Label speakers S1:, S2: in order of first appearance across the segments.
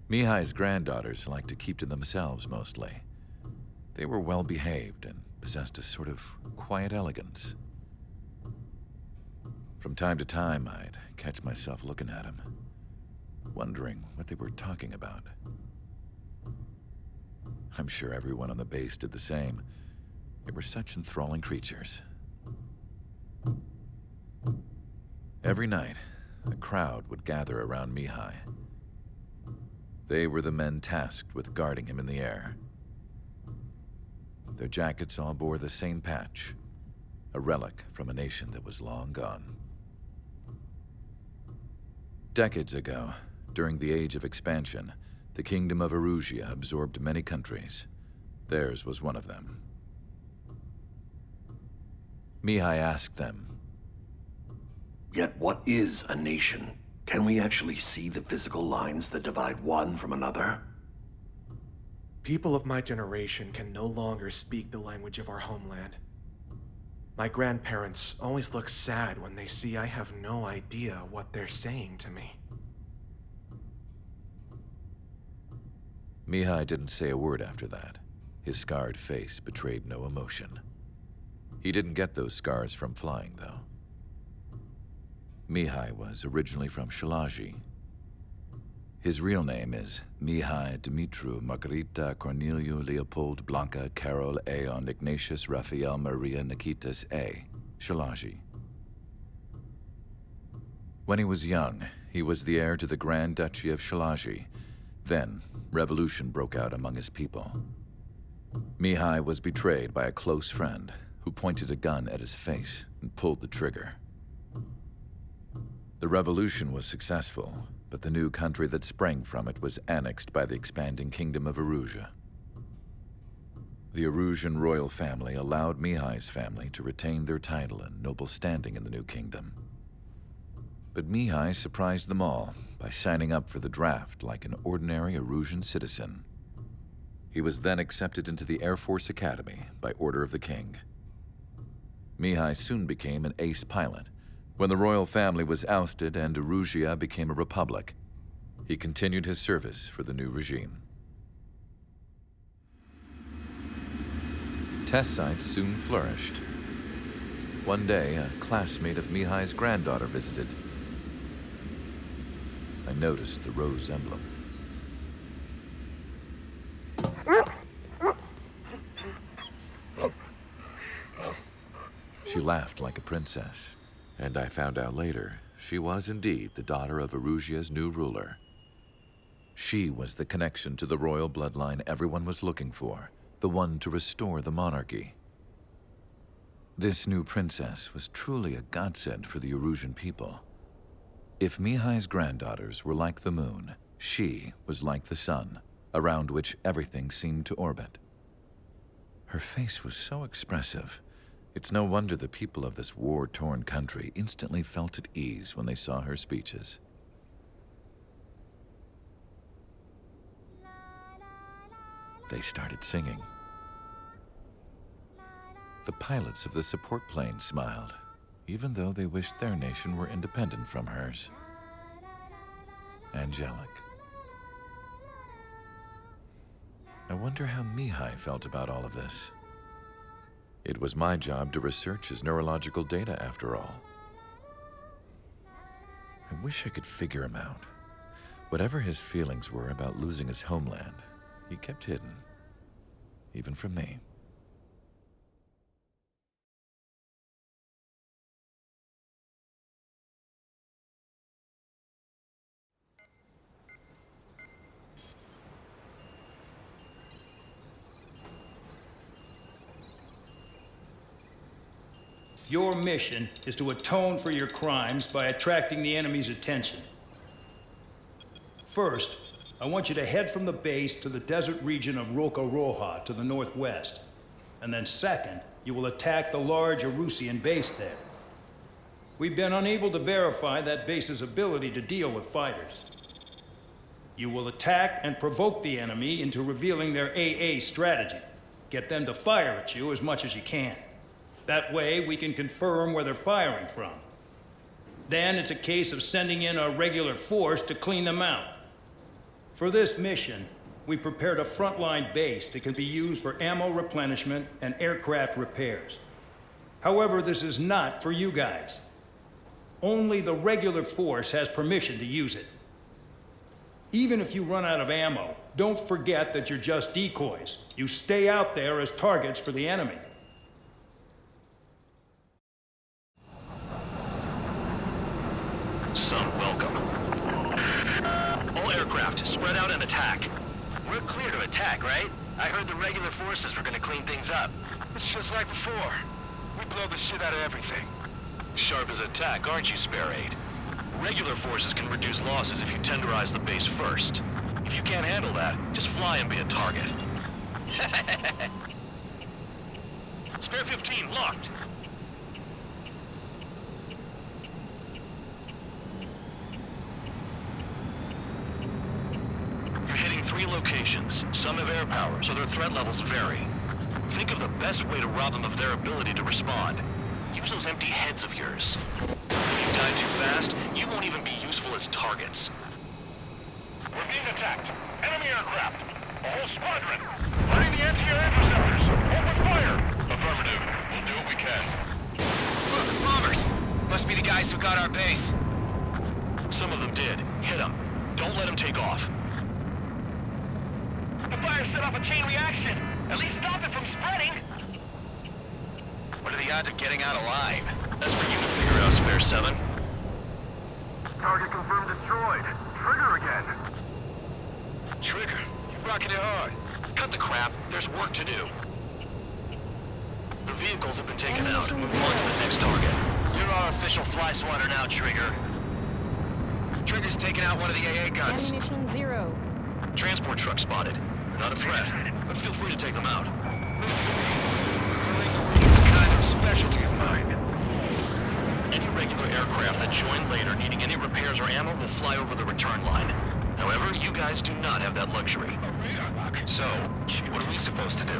S1: Mihai's granddaughters liked to keep to themselves mostly. They were well behaved and possessed a sort of quiet elegance. From time to time, I'd catch myself looking at them, wondering what they were talking about. I'm sure everyone on the base did the same. They were such enthralling creatures. Every night, a crowd would gather around Mihai. They were the men tasked with guarding him in the air. Their jackets all bore the same patch, a relic from a nation that was long gone. Decades ago, during the Age of Expansion, the Kingdom of Erusia absorbed many countries. Theirs was one of them. Mihai asked them,
S2: "Yet what is a nation? Can we actually see the physical lines that divide one from another?"
S3: People of my generation can no longer speak the language of our homeland. My grandparents always look sad when they see I have no idea what they're saying to me.
S1: Mihai didn't say a word after that. His scarred face betrayed no emotion. He didn't get those scars from flying, though. Mihai was originally from Shalaji. His real name is Mihai Dumitru Margarita Corneliu Leopold Blanca Carol Aeon Ignatius Raphael Maria Nikitas A. Shalaji. When he was young, he was the heir to the Grand Duchy of Shalaji. Then, revolution broke out among his people. Mihai was betrayed by a close friend who pointed a gun at his face and pulled the trigger. The revolution was successful, but the new country that sprang from it was annexed by the expanding Kingdom of Erusia. The Erusian royal family allowed Mihai's family to retain their title and noble standing in the new kingdom. But Mihai surprised them all by signing up for the draft like an ordinary Erusian citizen. He was then accepted into the Air Force Academy by order of the king. Mihai soon became an ace pilot. When the royal family was ousted and Erusia became a republic, he continued his service for the new regime. Test sites soon flourished. One day, a classmate of Mihai's granddaughter visited. I noticed the rose emblem. She laughed like a princess. And I found out later, she was indeed the daughter of Erusia's new ruler. She was the connection to the royal bloodline everyone was looking for, the one to restore the monarchy. This new princess was truly a godsend for the Erusian people. If Mihai's granddaughters were like the moon, she was like the sun, around which everything seemed to orbit. Her face was so expressive. It's no wonder the people of this war-torn country instantly felt at ease when they saw her speeches. They started singing. The pilots of the support plane smiled, even though they wished their nation were independent from hers. Angelic. I wonder how Mihai felt about all of this. It was my job to research his neurological data, after all. I wish I could figure him out. Whatever his feelings were about losing his homeland, he kept hidden, even from me.
S4: Your mission is to atone for your crimes by attracting the enemy's attention. First, I want you to head from the base to the desert region of Roca Roja to the northwest. And then second, you will attack the large Erusian base there. We've been unable to verify that base's ability to deal with fighters. You will attack and provoke the enemy into revealing their AA strategy. Get them to fire at you as much as you can. That way, we can confirm where they're firing from. Then it's a case of sending in a regular force to clean them out. For this mission, we prepared a frontline base that can be used for ammo replenishment and aircraft repairs. However, this is not for you guys. Only the regular force has permission to use it. Even if you run out of ammo, don't forget that you're just decoys. You stay out there as targets for the enemy.
S5: Son, welcome. All aircraft, spread out and attack.
S6: We're clear to attack, right? I heard the regular forces were gonna clean things up.
S7: It's just like before. We blow the shit out of everything.
S5: Sharp as attack, aren't you, Spare 8? Regular forces can reduce losses if you tenderize the base first. If you can't handle that, just fly and be a target. Spare 15, locked. You're hitting 3 locations. Some have air power, so their threat levels vary. Think of the best way to rob them of their ability to respond. Use those empty heads of yours. If you die too fast, you won't even be useful as targets.
S7: We're being attacked. Enemy aircraft. A whole squadron. Running the anti-air interceptors. Open fire. Affirmative. We'll do what we can.
S6: Look, bombers! Must be the guys who got our base.
S5: Some of them did. Hit them. Don't let them take off.
S7: The fire set off a chain reaction. At least stop it from spreading.
S6: What are the odds of getting out alive?
S5: That's for you to figure out, Spare 7.
S7: Target confirmed destroyed. Trigger again.
S6: Trigger, you're rocking it hard.
S5: Cut the crap. There's work to do. The vehicles have been taken out. Move on to the next target.
S6: You're our official fly swatter now, Trigger. Trigger's taking out one of the AA guns.
S8: Ammunition 0.
S5: Transport truck spotted. They're not a threat, but feel free to take them out.
S6: Kind of specialty of mine.
S5: Any regular aircraft that join later needing any repairs or ammo will fly over the return line. However, you guys do not have that luxury.
S6: So, what are we supposed to do?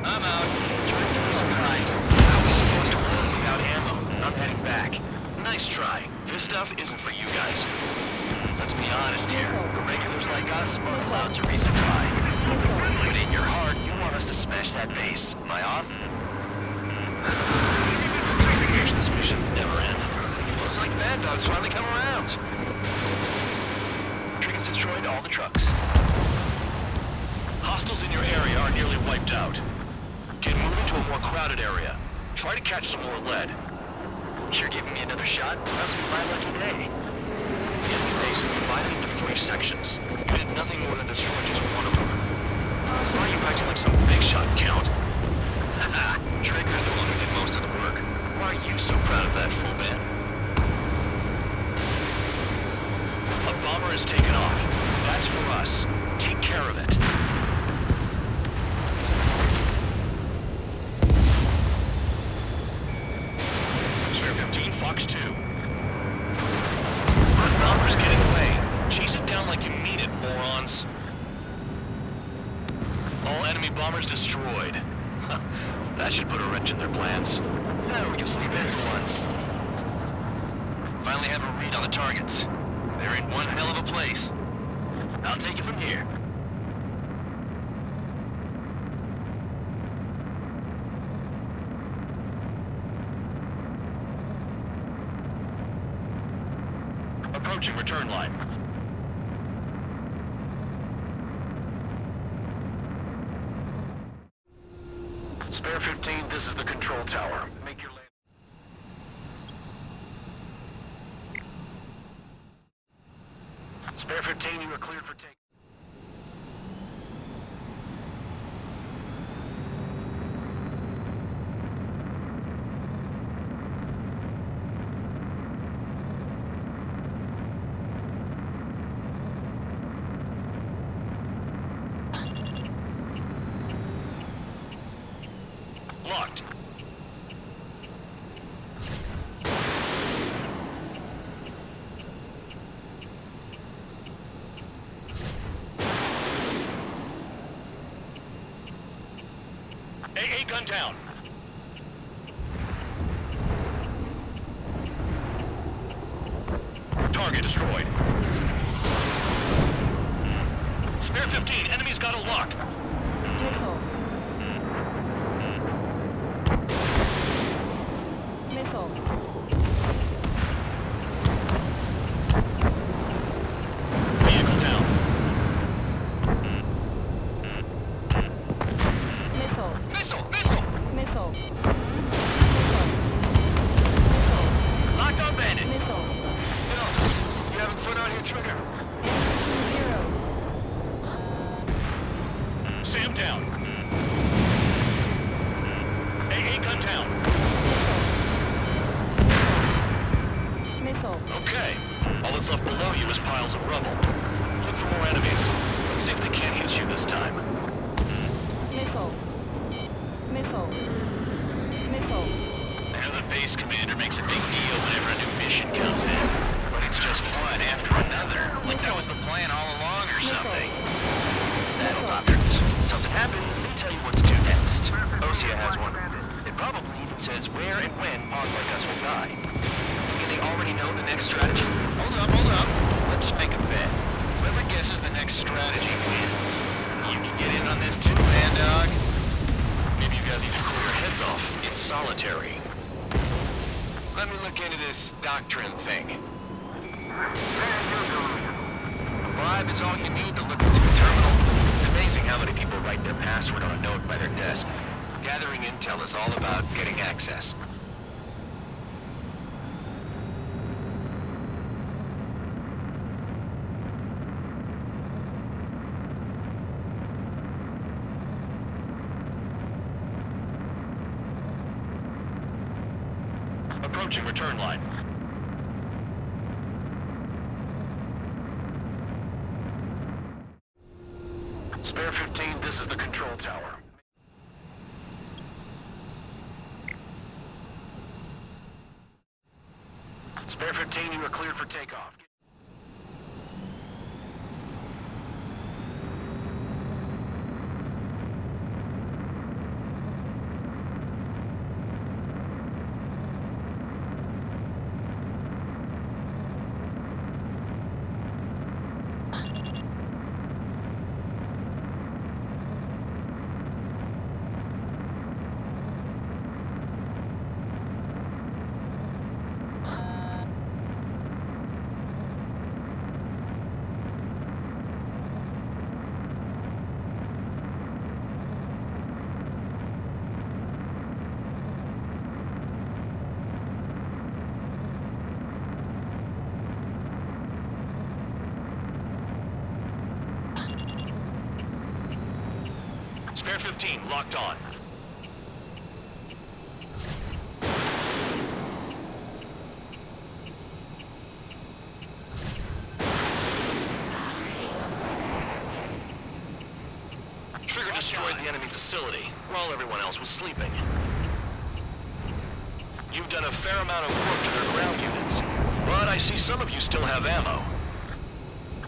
S6: I'm out. Trying to give me some kind. How are we supposed to work without ammo? I'm heading back.
S5: Nice try. This stuff isn't for you guys.
S6: Let's be honest here. The regulars like us are allowed to resupply. But in your heart, you want us to smash that base. Am I off?
S5: I wish this mission never end.
S6: Looks like Bad Dog's finally come around. Trigger's destroyed all the trucks.
S5: Hostiles in your area are nearly wiped out. Get moving to a more crowded area. Try to catch some more lead.
S6: You're giving me another shot? Must be my lucky day.
S5: The enemy base is divided into 3 sections. You did nothing more than destroy just one of them. Why are you acting like some big shot, Count?
S6: Haha, Trigger's the one who did most of the work.
S5: Why are you so proud of that, full man? A bomber is taken off. That's for us. Take care of it. Spare 15, Fox 2. That bomber's getting away. Chase it down like you mean it, morons. All enemy bombers destroyed. That should put a wrench in their plans.
S6: Now we can sleep in for once. Finally have a read on the targets. They're in one hell of a place. I'll take it from here.
S5: Approaching return line.
S6: Spare 15, this is the control tower. Make your land. Spare 15, you are cleared for take.
S5: Locked. AA gun down. Target. Target destroyed. Spare 15, enemy's got a lock.
S8: Missile. Missile.
S5: Vehicle down.
S8: Missile.
S6: Missile! Missile!
S8: Missile.
S6: Locked on bandit.
S8: Missile.
S6: Bill, you having fun out here, Trigger?
S8: Zero.
S5: Sam down. AA gun down.
S8: Missile.
S5: Okay. All that's left below you is piles of rubble. Look for more enemies. Let's see if they can't hit you this time.
S8: Missile. Missile. Missile.
S6: I know the base commander makes a big deal whenever a new mission comes in. But it's just one after another. Like that was the plan all along or something. That'll not hurt. Something happens, they tell you what to do next. Osea has one. It probably even says where and when pawns like us will die. Can they already know the next strategy? Hold up, hold up. Let's make a bet. Whoever guesses the next strategy wins. You can get in on this too, man, dog.
S5: Maybe you guys need to cool your heads off. It's solitary.
S6: Let me look into this doctrine thing. A bribe is all you need to look into a terminal. It's amazing how many people write their password on a note by their desk. Gathering intel is all about getting access.
S5: Approaching return line.
S6: Spare 15, this is the control tower. Spare 15, you are cleared for takeoff.
S5: Spare 15, locked on. Trigger destroyed the enemy facility while everyone else was sleeping. You've done a fair amount of work to their ground units, but I see some of you still have ammo.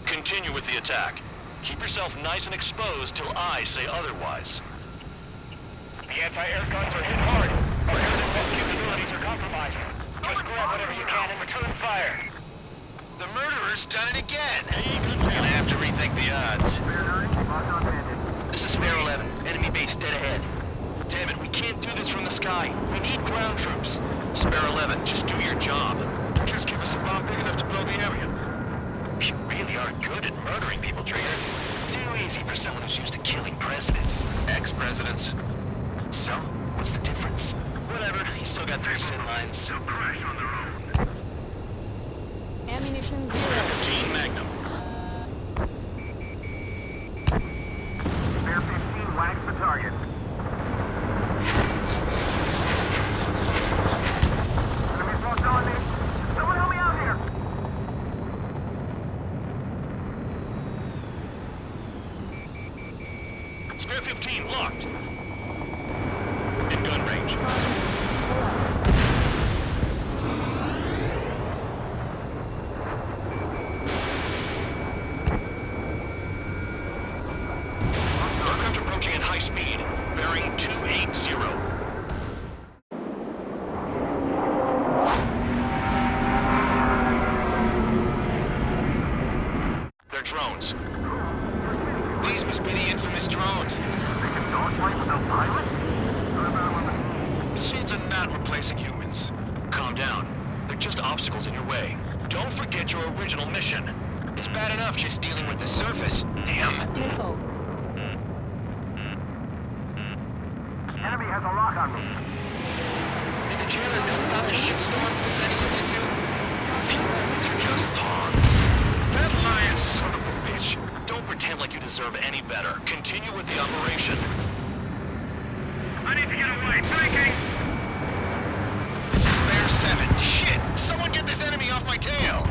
S5: Continue with the attack. Keep yourself nice and exposed till I say otherwise.
S7: The anti-air guns are hit hard. Our air defense capabilities are compromised. Just grab whatever you can and return fire.
S6: The murderer's done it again! Gonna have to rethink the odds. This is Spare 11. Enemy base dead ahead. Damn it, we can't do this from the sky. We need ground troops.
S5: Spare 11, just do your job.
S6: Just give us a bomb big enough to blow the area. You really are good at murdering people, Trigger. Too easy for someone who's used to killing presidents. Ex-presidents. So, what's the difference? Whatever, he's still got 3 sin lines.
S7: They'll crash on their own.
S8: Ammunition
S5: Spare
S8: zero.
S5: 15, Magnum.
S7: Spare 15, wax the target. Enemy's locked on me. Someone help me out here!
S5: Spare 15, locked. In gun range. Aircraft approaching at high speed, bearing 280. drones.
S6: These must be the infamous drones. Machines are not replacing humans.
S5: Calm down. They're just obstacles in your way. Don't forget your original mission.
S6: It's bad enough just dealing with the surface. Damn.
S8: Missile.
S7: Enemy has a lock on me.
S6: Did the jailer know about the shitstorm the setting was into? Humans are just pawns. That lying son of a bitch.
S5: Don't pretend like you deserve any better. Continue with the operation.
S7: I need to get away. Breaking!
S6: This is Spare 7. Shit! Someone get this enemy off my tail!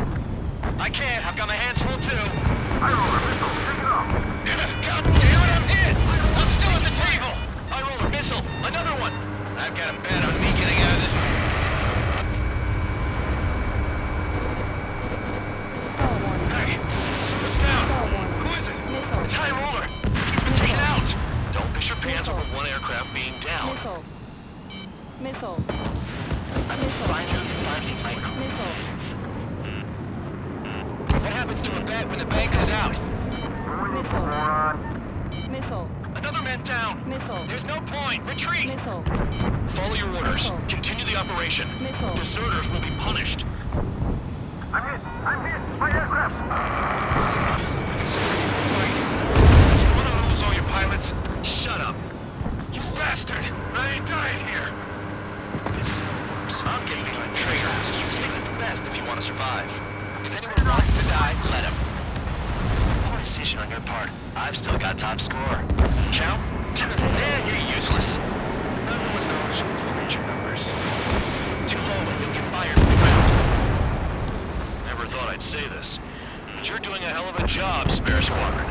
S6: I can't. I've got my hands full too.
S7: I roll a missile. Pick it up.
S6: God damn it, I'm hit! I'm still at the table! I roll a missile. Another one! I've got a bet on me getting out of this.
S8: Call one.
S6: Hey! Someone's down!
S8: Call one.
S6: Who is it?
S8: Missile.
S6: It's High Roller! He's been taken out!
S5: Don't piss your pants
S8: Missile.
S5: over one aircraft being down.
S8: Missile. Missile.
S6: I'm
S8: Missile.
S6: finding
S8: Missile.
S6: What happens to a bet when the bank is out?
S8: Missile. Missile.
S6: Another man down!
S8: Missile.
S6: There's no point! Retreat!
S8: Missile.
S5: Follow your orders.
S8: Missile.
S5: Continue the operation.
S8: Missile.
S5: Deserters will be punished.
S7: I'm hit. I'm hit. My aircraft.
S6: You wanna lose all your pilots?
S5: Shut up.
S6: You bastard! I ain't dying here!
S5: This is how it works.
S6: I'm getting into a traitor. Stick with the best if you want to survive. If anyone wants to die, let him. Poor decision on your part. I've still got top score. Count? Man, you're useless. Everyone knows who inflates your numbers. Too low and you'll get fired from the ground.
S5: Never thought I'd say this, but you're doing a hell of a job, Spare Squadron.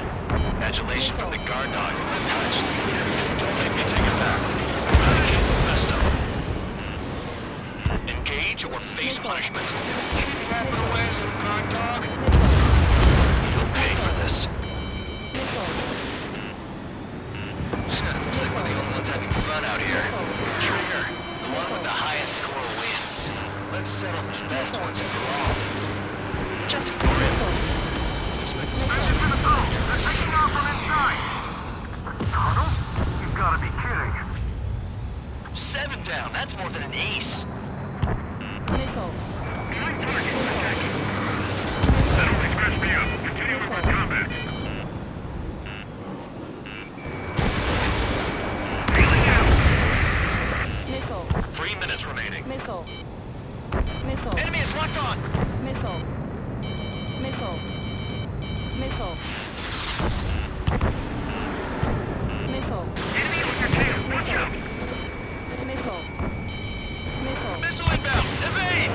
S6: Adulation from the guard dog untouched.
S5: Don't make me take it back. Eradicate the Festo. Engage or face punishment.
S6: Keep yapping away, little guard dog.
S5: You'll pay for this.
S8: Missile.
S6: Looks like we're the only ones having fun out here. Trigger, the one with the highest score wins. Let's settle this best once and for all. Just ignore it.
S7: Message to the phone. They're taking off from inside. Tunnel? You've got to be kidding.
S6: 7 down. That's more than an ace.
S8: Missile.
S7: That only scratched me up. Continue with combat. Healing out.
S8: Missile.
S5: 3 minutes remaining.
S8: Missile. Missile.
S6: Enemy is locked on.
S8: Missile. Missile. Missile. Missile.
S7: Enemy on your tail. Watch out.
S8: Missile. Missile.
S6: Missile inbound. Evade.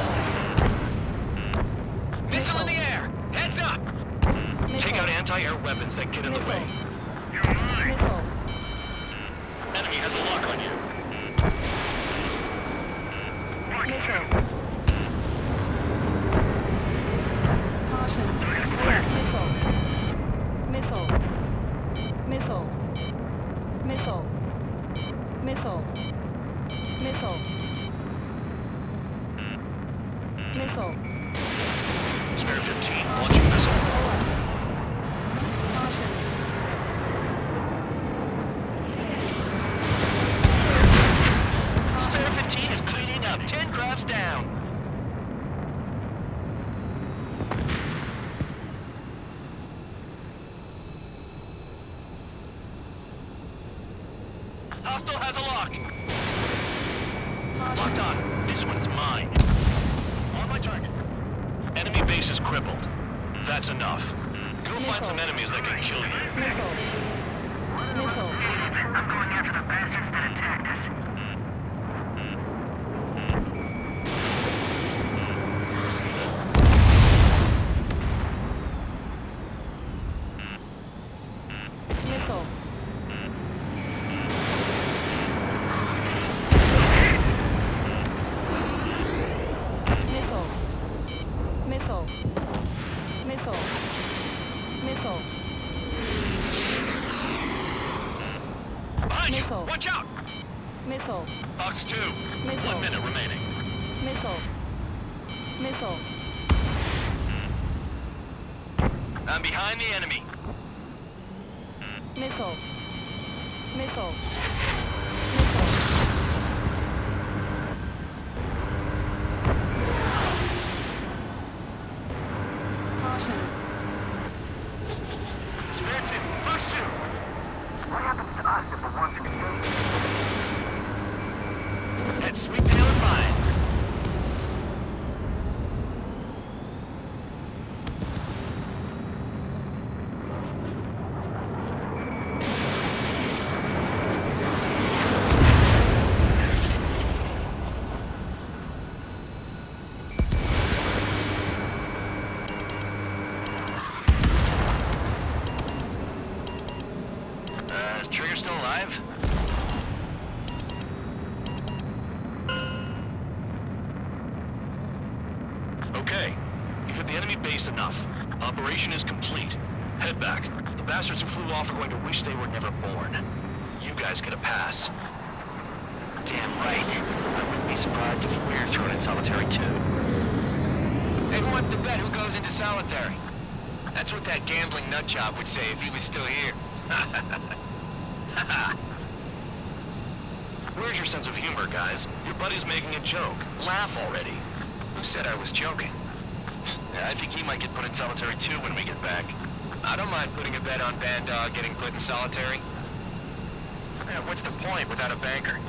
S6: Missile in the air. Heads up.
S5: Take out anti-air weapons that get in the way.
S7: You're mine.
S8: Missile.
S5: Enemy has a lock on you.
S8: Missile. Caution. Missile. Missile. Missile. Missile. Missile. Missile. Missile.
S5: Spare 15, launching missile.
S8: Caution.
S6: Spare 15 is cleaning up. 10 crafts down. Hostile has a lock. Locked on. This one's mine. On my target.
S5: Enemy base is crippled. That's enough. Go find some enemies that can kill you.
S8: Missile. Missile.
S7: I'm going after the bastards that attacked us.
S8: Missile. Missile. Missile. Missile. Missile.
S6: Behind you.
S8: Missile.
S6: Watch out.
S8: Missile.
S6: Box 2.
S5: 1
S8: Missile.
S5: minute remaining.
S8: Missile. Missile.
S6: I'm behind the enemy.
S8: Missile. Missile. Missile. Caution.
S6: Spare two. First two.
S7: What happens to us if the ones in the gate?
S6: That's sweet tail and mine. Is Trigger still alive?
S5: Okay. You've hit the enemy base enough. Operation is complete. Head back. The bastards who flew off are going to wish they were never born. You guys get a pass.
S6: Damn right. I wouldn't be surprised if we're thrown in solitary too. Hey, who wants to bet who goes into solitary? That's what that gambling nutjob would say if he was still here.
S5: Where's your sense of humor, guys? Your buddy's making a joke. Laugh already.
S6: Who said I was joking? Yeah, I think he might get put in solitary too when we get back. I don't mind putting a bet on Bandog getting put in solitary. Yeah, what's the point without a banker?